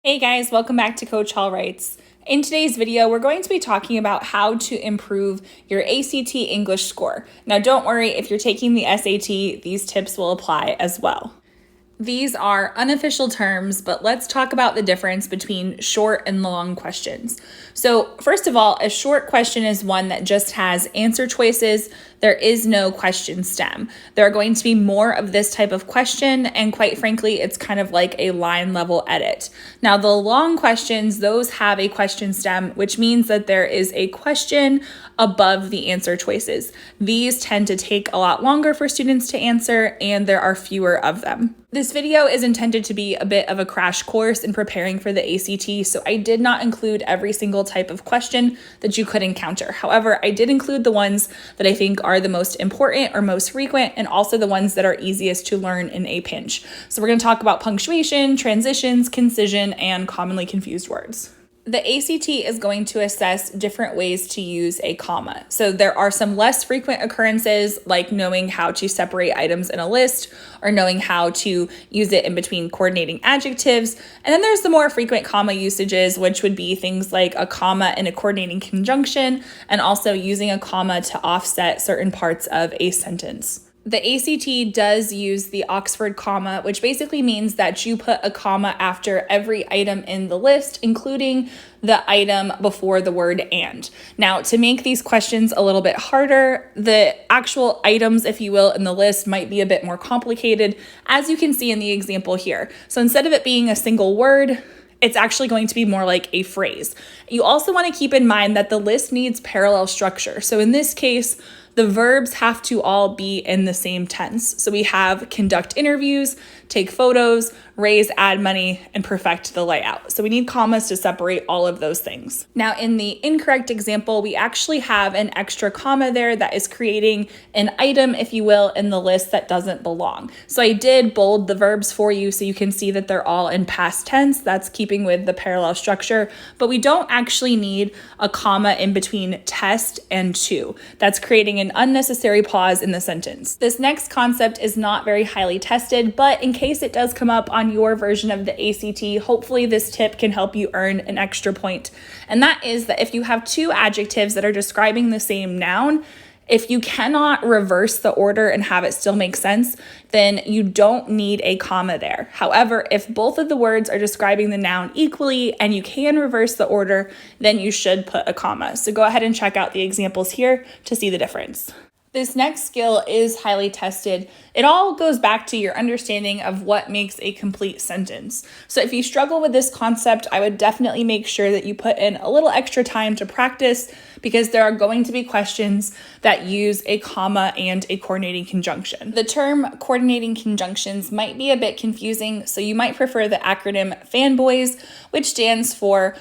Hey guys, welcome back to Coach Hall Writes. In today's video, we're going to be talking about how to improve your ACT English score. Now don't worry, if you're taking the SAT, these tips will apply as well. These are unofficial terms, but let's talk about the difference between short and long questions. So first of all, a short question is one that just has answer choices. There is no question stem. There are going to be more of this type of question, and quite frankly, it's kind of like a line level edit. Now, the long questions, those have a question stem, which means that there is a question above the answer choices. These tend to take a lot longer for students to answer, and there are fewer of them. This video is intended to be a bit of a crash course in preparing for the ACT, so I did not include every single type of question that you could encounter. However, I did include the ones that I think are the most important or most frequent, and also the ones that are easiest to learn in a pinch. So we're going to talk about punctuation, transitions, concision, and commonly confused words. The ACT is going to assess different ways to use a comma. So there are some less frequent occurrences, like knowing how to separate items in a list or knowing how to use it in between coordinating adjectives. And then there's the more frequent comma usages, which would be things like a comma in a coordinating conjunction and also using a comma to offset certain parts of a sentence. The ACT does use the Oxford comma, which basically means that you put a comma after every item in the list, including the item before the word and. Now, to make these questions a little bit harder, the actual items, if you will, in the list might be a bit more complicated, as you can see in the example here. So instead of it being a single word, it's actually going to be more like a phrase. You also want to keep in mind that the list needs parallel structure. So in this case, the verbs have to all be in the same tense. So we have conduct interviews, take photos, raise, add money, and perfect the layout. So we need commas to separate all of those things. Now in the incorrect example, we actually have an extra comma there that is creating an item, if you will, in the list that doesn't belong. So I did bold the verbs for you so you can see that they're all in past tense. That's keeping with the parallel structure, but we don't actually need a comma in between test and to. That's creating an unnecessary pause in the sentence. This next concept is not very highly tested, but in case it does come up on your version of the ACT, hopefully this tip can help you earn an extra point. And that is that if you have two adjectives that are describing the same noun, if you cannot reverse the order and have it still make sense, then you don't need a comma there. However, if both of the words are describing the noun equally and you can reverse the order, then you should put a comma. So go ahead and check out the examples here to see the difference. This next skill is highly tested. It all goes back to your understanding of what makes a complete sentence. So if you struggle with this concept, I would definitely make sure that you put in a little extra time to practice, because there are going to be questions that use a comma and a coordinating conjunction. The term coordinating conjunctions might be a bit confusing, so you might prefer the acronym FANBOYS, which stands for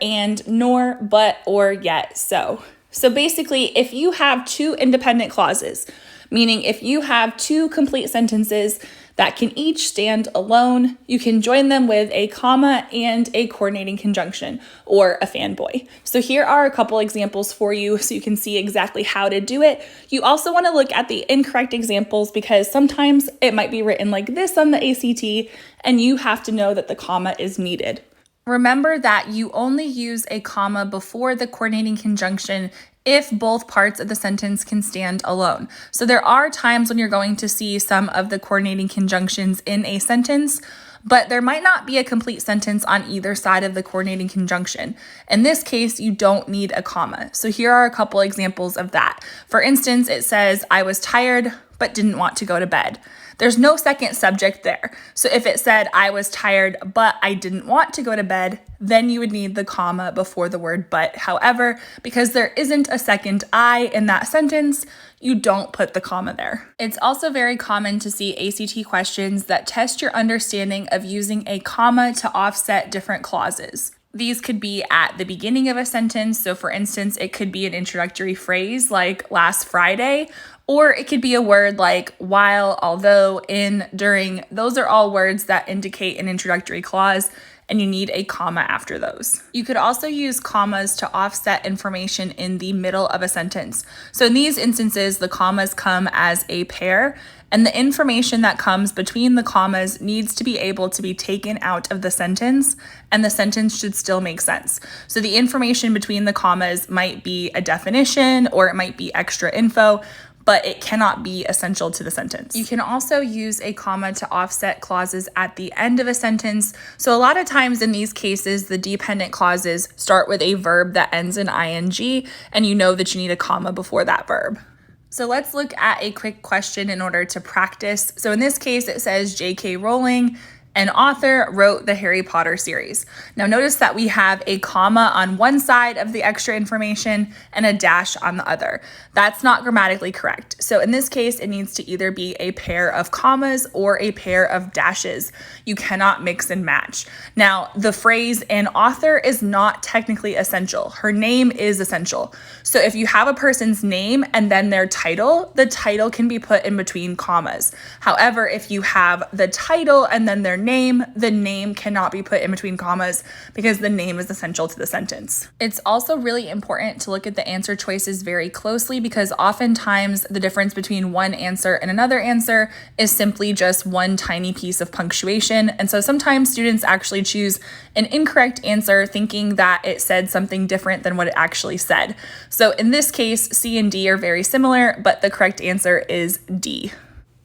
and, nor, but, or, yet, so. So basically, if you have two independent clauses, meaning if you have two complete sentences that can each stand alone, you can join them with a comma and a coordinating conjunction, or a fanboy. So here are a couple examples for you so you can see exactly how to do it. You also want to look at the incorrect examples, because sometimes it might be written like this on the ACT, and you have to know that the comma is needed. Remember that you only use a comma before the coordinating conjunction if both parts of the sentence can stand alone. So there are times when you're going to see some of the coordinating conjunctions in a sentence, but there might not be a complete sentence on either side of the coordinating conjunction. In this case, you don't need a comma. So here are a couple examples of that. For instance, it says, I was tired, but didn't want to go to bed. There's no second subject there. So if it said, I was tired, but I didn't want to go to bed, then you would need the comma before the word but. However, because there isn't a second I in that sentence, you don't put the comma there. It's also very common to see ACT questions that test your understanding of using a comma to offset different clauses. These could be at the beginning of a sentence. So for instance, it could be an introductory phrase like last Friday, or it could be a word like while, although, in, during. Those are all words that indicate an introductory clause. and you need a comma after those. You could also use commas to offset information in the middle of a sentence. So in these instances, the commas come as a pair, and the information that comes between the commas needs to be able to be taken out of the sentence, and the sentence should still make sense. So the information between the commas might be a definition or it might be extra info, but it cannot be essential to the sentence. You can also use a comma to offset clauses at the end of a sentence. So a lot of times in these cases, the dependent clauses start with a verb that ends in ing, and you know that you need a comma before that verb. So let's look at a quick question in order to practice. So in this case, it says J.K. Rowling, an author, wrote the Harry Potter series. Now notice that we have a comma on one side of the extra information and a dash on the other. That's not grammatically correct. So in this case, it needs to either be a pair of commas or a pair of dashes. You cannot mix and match. Now, the phrase an author is not technically essential. Her name is essential. So if you have a person's name and then their title, the title can be put in between commas. However, if you have the title and then their name, the name cannot be put in between commas because the name is essential to the sentence. It's also really important to look at the answer choices very closely because oftentimes the difference between one answer and another answer is simply just one tiny piece of punctuation. And so sometimes students actually choose an incorrect answer thinking that it said something different than what it actually said. So in this case, C and D are very similar, but the correct answer is D.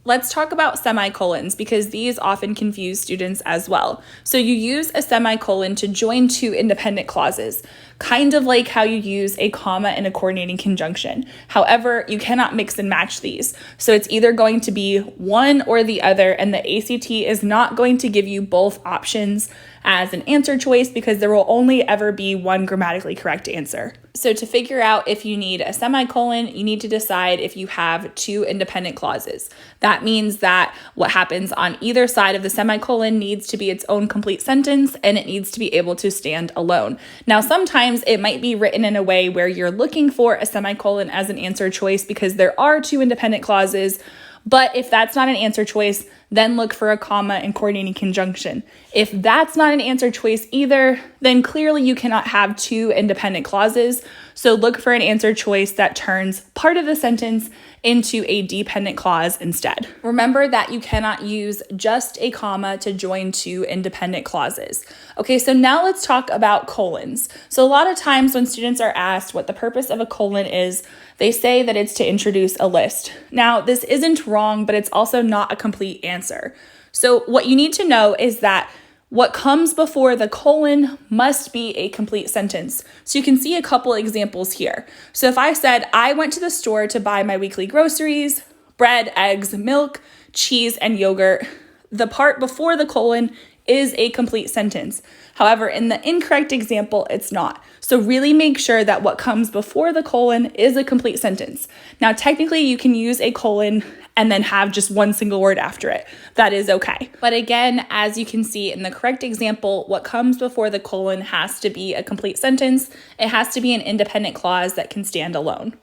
Let's talk about semicolons because these often confuse students as well. So you use a semicolon to join two independent clauses, kind of like how you use a comma in a coordinating conjunction. However, you cannot mix and match these. So it's either going to be one or the other, and the ACT is not going to give you both options as an answer choice because there will only ever be one grammatically correct answer. So to figure out if you need a semicolon, you need to decide if you have two independent clauses. That means that what happens on either side of the semicolon needs to be its own complete sentence and it needs to be able to stand alone. Now, sometimes it might be written in a way where you're looking for a semicolon as an answer choice because there are two independent clauses. But if that's not an answer choice, then look for a comma in coordinating conjunction. If that's not an answer choice either, then clearly you cannot have two independent clauses. So look for an answer choice that turns part of the sentence into a dependent clause instead. Remember that you cannot use just a comma to join two independent clauses. Okay, so now let's talk about colons. So a lot of times when students are asked what the purpose of a colon is, they say that it's to introduce a list. Now, this isn't wrong, but it's also not a complete answer. So what you need to know is that what comes before the colon must be a complete sentence. So you can see a couple examples here. So if I said, I went to the store to buy my weekly groceries, bread, eggs, milk, cheese, and yogurt, the part before the colon is a complete sentence. However, in the incorrect example, it's not. So really make sure that what comes before the colon is a complete sentence. Now, technically, you can use a colon and then have just one single word after it. That is okay. But again, as you can see in the correct example, what comes before the colon has to be a complete sentence. It has to be an independent clause that can stand alone.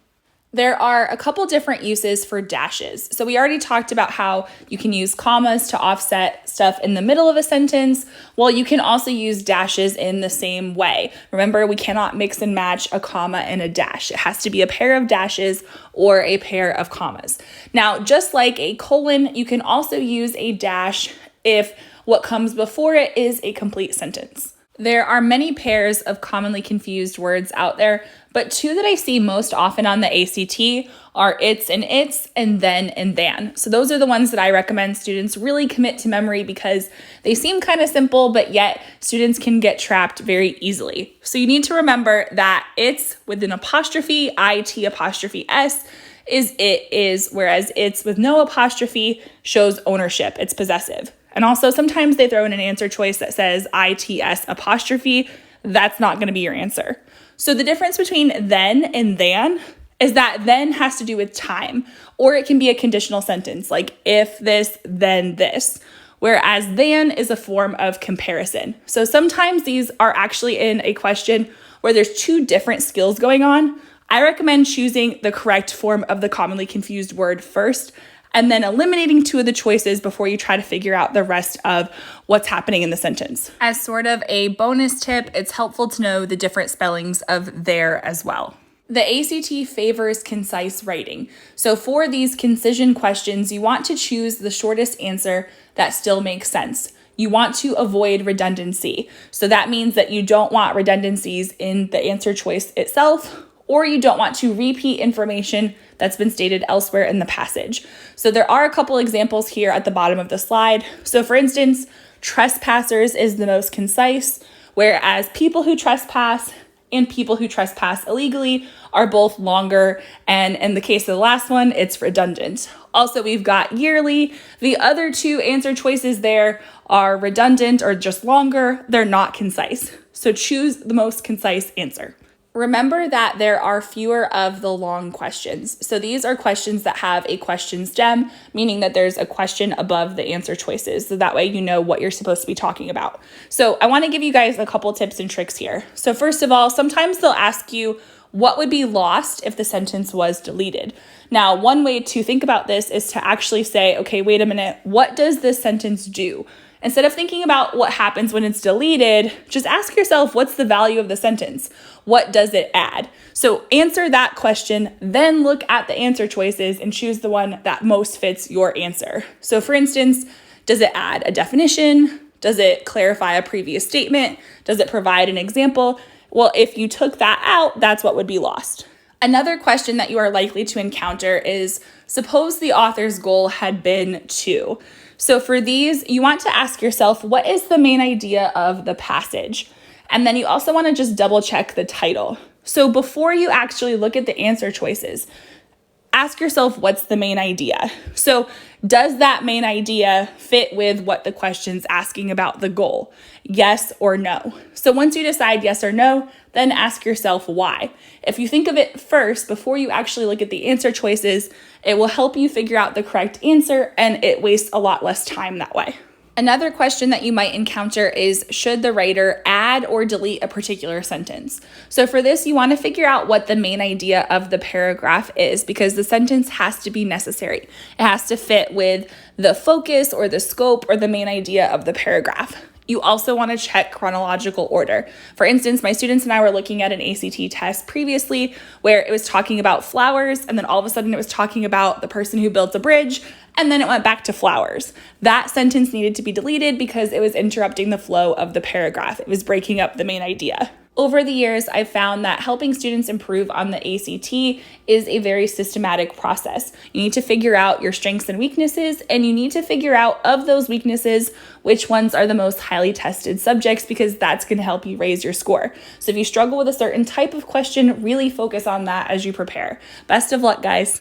There are a couple different uses for dashes. So we already talked about how you can use commas to offset stuff in the middle of a sentence. Well, you can also use dashes in the same way. Remember, we cannot mix and match a comma and a dash. It has to be a pair of dashes or a pair of commas. Now, just like a colon, you can also use a dash if what comes before it is a complete sentence. There are many pairs of commonly confused words out there, but two that I see most often on the ACT are it's and then and than. So those are the ones that I recommend students really commit to memory because they seem kind of simple, but yet students can get trapped very easily. So you need to remember that it's with an apostrophe, it apostrophe s, is it is, whereas it's with no apostrophe shows ownership, it's possessive. And also sometimes they throw in an answer choice that says its apostrophe. That's not going to be your answer. So the difference between then and than is that then has to do with time, or it can be a conditional sentence like if this, then this, whereas than is a form of comparison. So sometimes these are actually in a question where there's two different skills going on. I recommend choosing the correct form of the commonly confused word first, and then eliminating two of the choices before you try to figure out the rest of what's happening in the sentence. As sort of a bonus tip, it's helpful to know the different spellings of there as well. The ACT favors concise writing. So for these concision questions, you want to choose the shortest answer that still makes sense. You want to avoid redundancy. So that means that you don't want redundancies in the answer choice itself, or you don't want to repeat information that's been stated elsewhere in the passage. So there are a couple examples here at the bottom of the slide. So for instance, trespassers is the most concise, whereas people who trespass and people who trespass illegally are both longer, and in the case of the last one, it's redundant. Also, we've got yearly. The other two answer choices there are redundant or just longer. They're not concise. So choose the most concise answer. Remember that there are fewer of the long questions. So these are questions that have a question stem, meaning that there's a question above the answer choices. So that way you know what you're supposed to be talking about. So I want to give you guys a couple tips and tricks here. So first of all, sometimes they'll ask you what would be lost if the sentence was deleted. Now, one way to think about this is to actually say, okay, wait a minute, what does this sentence do? Instead of thinking about what happens when it's deleted, just ask yourself, what's the value of the sentence? What does it add? So answer that question, then look at the answer choices and choose the one that most fits your answer. So for instance, does it add a definition? Does it clarify a previous statement? Does it provide an example? Well, if you took that out, that's what would be lost. Another question that you are likely to encounter is, suppose the author's goal had been to. So for these, you want to ask yourself, what is the main idea of the passage? And then you also want to just double check the title. So before you actually look at the answer choices, ask yourself, what's the main idea? So does that main idea fit with what the question's asking about the goal? Yes or no? So once you decide yes or no, then ask yourself why. If you think of it first before you actually look at the answer choices, it will help you figure out the correct answer, and it wastes a lot less time that way. Another question that you might encounter is, should the writer add or delete a particular sentence? So for this, you want to figure out what the main idea of the paragraph is, because the sentence has to be necessary. It has to fit with the focus or the scope or the main idea of the paragraph. You also want to check chronological order. For instance, my students and I were looking at an ACT test previously where it was talking about flowers, and then all of a sudden it was talking about the person who built a bridge, and then it went back to flowers. That sentence needed to be deleted because it was interrupting the flow of the paragraph. It was breaking up the main idea. Over the years, I've found that helping students improve on the ACT is a very systematic process. You need to figure out your strengths and weaknesses, and you need to figure out of those weaknesses, which ones are the most highly tested subjects, because that's going to help you raise your score. So if you struggle with a certain type of question, really focus on that as you prepare. Best of luck, guys.